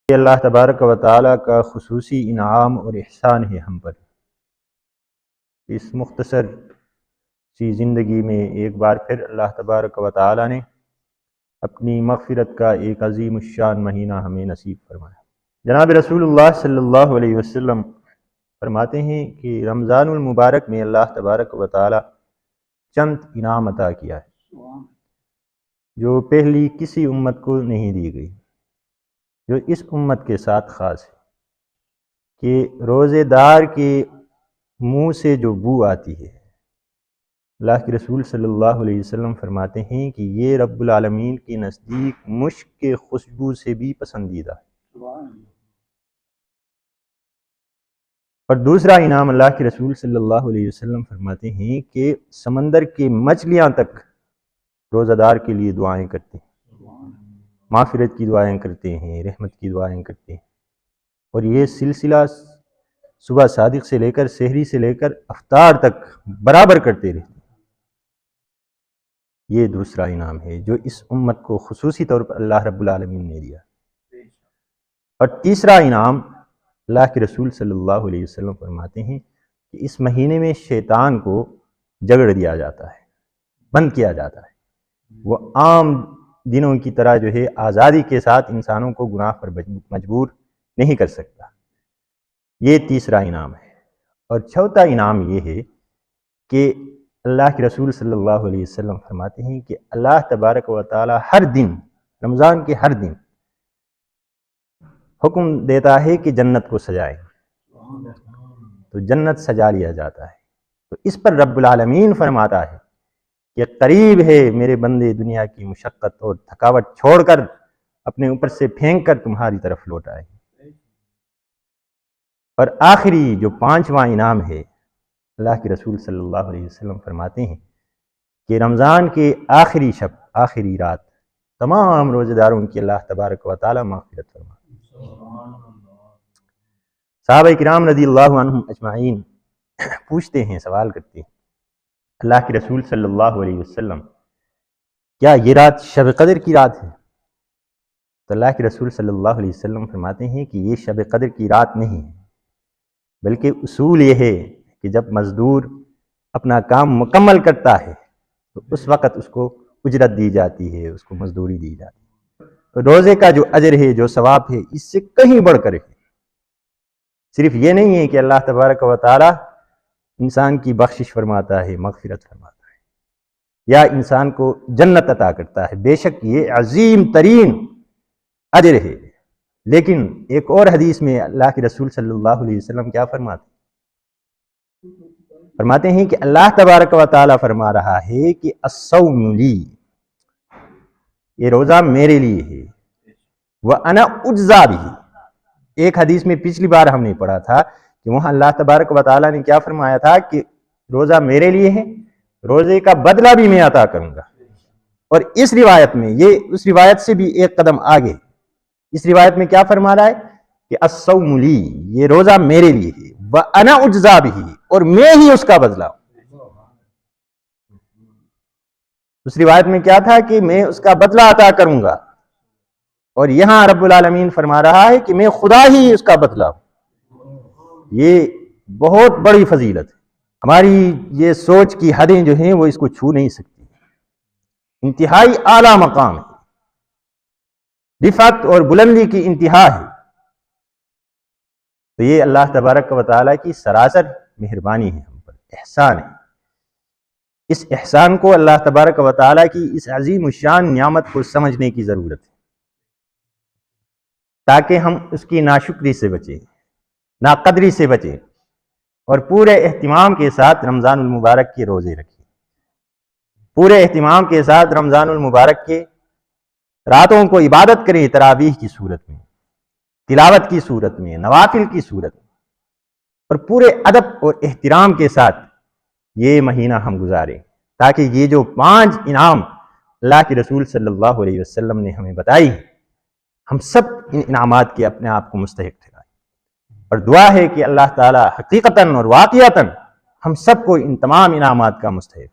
یہ اللہ تبارک و تعالیٰ کا خصوصی انعام اور احسان ہے ہم پر۔ اس مختصر سی زندگی میں ایک بار پھر اللہ تبارک و تعالیٰ نے اپنی مغفرت کا ایک عظیم الشان مہینہ ہمیں نصیب فرمایا۔ جناب رسول اللہ صلی اللہ علیہ وسلم فرماتے ہیں کہ رمضان المبارک میں اللہ تبارک و تعالیٰ چند انعام عطا کیا ہے جو پہلی کسی امت کو نہیں دی گئی، جو اس امت کے ساتھ خاص ہے، کہ روزے دار کے منہ سے جو بو آتی ہے، اللہ کے رسول صلی اللہ علیہ وسلم فرماتے ہیں کہ یہ رب العالمین کے نزدیک مشک کے خوشبو سے بھی پسندیدہ ہے۔ اور دوسرا انعام اللہ کے رسول صلی اللہ علیہ وسلم فرماتے ہیں کہ سمندر کے مچھلیاں تک روزہ دار کے لیے دعائیں کرتے ہیں، مغفرت کی دعائیں کرتے ہیں، رحمت کی دعائیں کرتے ہیں، اور یہ سلسلہ صبح صادق سے لے کر سحری سے لے کر افطار تک برابر کرتے رہتے ہیں۔ یہ دوسرا انعام ہے جو اس امت کو خصوصی طور پر اللہ رب العالمین نے دیا۔ اور تیسرا انعام اللہ کے رسول صلی اللہ علیہ وسلم فرماتے ہیں کہ اس مہینے میں شیطان کو جگڑ دیا جاتا ہے، بند کیا جاتا ہے، وہ عام دنوں کی طرح جو ہے آزادی کے ساتھ انسانوں کو گناہ پر مجبور نہیں کر سکتا۔ یہ تیسرا انعام ہے۔ اور چوتھا انعام یہ ہے کہ اللہ کے رسول صلی اللہ علیہ وسلم فرماتے ہیں کہ اللہ تبارک و تعالی ہر دن، رمضان کے ہر دن حکم دیتا ہے کہ جنت کو سجائیں، تو جنت سجا لیا جاتا ہے۔ تو اس پر رب العالمین فرماتا ہے کہ قریب ہے میرے بندے دنیا کی مشقت اور تھکاوٹ چھوڑ کر اپنے اوپر سے پھینک کر تمہاری طرف لوٹ آئے۔ اور آخری جو پانچواں انعام ہے، اللہ کے رسول صلی اللہ علیہ وسلم فرماتے ہیں کہ رمضان کے آخری شب، آخری رات تمام روزہ داروں کی اللہ تبارک و تعالی مغفرت فرماتے ہیں۔ صحابہ کرام رضی اللہ عنہم اجمعین پوچھتے ہیں، سوال کرتے ہیں، اللہ کے رسول صلی اللہ علیہ وسلم کیا یہ رات شب قدر کی رات ہے؟ تو اللہ کے رسول صلی اللہ علیہ وسلم فرماتے ہیں کہ یہ شب قدر کی رات نہیں ہے، بلکہ اصول یہ ہے کہ جب مزدور اپنا کام مکمل کرتا ہے تو اس وقت اس کو اجرت دی جاتی ہے، اس کو مزدوری دی جاتی ہے۔ روزے کا جو اجر ہے، جو ثواب ہے، اس سے کہیں بڑھ کر ہے۔ صرف یہ نہیں ہے کہ اللہ تبارک و تعالی انسان کی بخشش فرماتا ہے، مغفرت فرماتا ہے، یا انسان کو جنت عطا کرتا ہے، بے شک یہ عظیم ترین اجر ہے، لیکن ایک اور حدیث میں اللہ کے رسول صلی اللہ علیہ وسلم کیا فرماتے ہیں کہ اللہ تبارک و تعالی فرما رہا ہے کہ الصوم لی، یہ روزہ میرے لیے ہے، وَأَنَا أُجْزَىٰ بِهِ۔ ایک حدیث میں پچھلی بار ہم نے پڑھا تھا کہ وہاں اللہ تبارک و تعالیٰ نے کیا فرمایا تھا کہ روزہ میرے لیے ہے، روزے کا بدلہ بھی میں عطا کروں گا۔ اور اس روایت میں یہ اس روایت سے بھی ایک قدم آگے، اس روایت میں کیا فرما رہا ہے کہ الصوم لی، یہ روزہ میرے لیے ہے، وَأَنَا أُجْزَىٰ بِهِ، اور میں ہی اس کا بدلہ ہوں۔ اس روایت میں کیا تھا کہ میں اس کا بدلہ عطا کروں گا، اور یہاں رب العالمین فرما رہا ہے کہ میں خدا ہی اس کا بدلہ ہوں۔ یہ بہت بڑی فضیلت ہے، ہماری یہ سوچ کی حدیں جو ہیں وہ اس کو چھو نہیں سکتی، انتہائی اعلیٰ مقام ہے، رفعت اور بلندی کی انتہا ہے۔ تو یہ اللہ تبارک و تعالیٰ کی سراسر مہربانی ہے، ہم پر احسان ہے۔ اس احسان کو اللہ تبارک و تعالیٰ کی اس عظیم الشان نعمت کو سمجھنے کی ضرورت ہے، تاکہ ہم اس کی ناشکری سے بچیں، ناقدری سے بچیں، اور پورے اہتمام کے ساتھ رمضان المبارک کے روزے رکھیں، پورے اہتمام کے ساتھ رمضان المبارک کے راتوں کو عبادت کریں، تراویح کی صورت میں، تلاوت کی صورت میں، نوافل کی صورت میں، اور پورے ادب اور احترام کے ساتھ یہ مہینہ ہم گزاریں، تاکہ یہ جو 5 انعام اللہ کے رسول صلی اللہ علیہ وسلم نے ہمیں بتائی ہیں، ہم سب ان انعامات کے اپنے آپ کو مستحق ٹھہرائیں۔ اور دعا ہے کہ اللہ تعالی حقیقتاً اور واقعتاً ہم سب کو ان تمام انعامات کا مستحق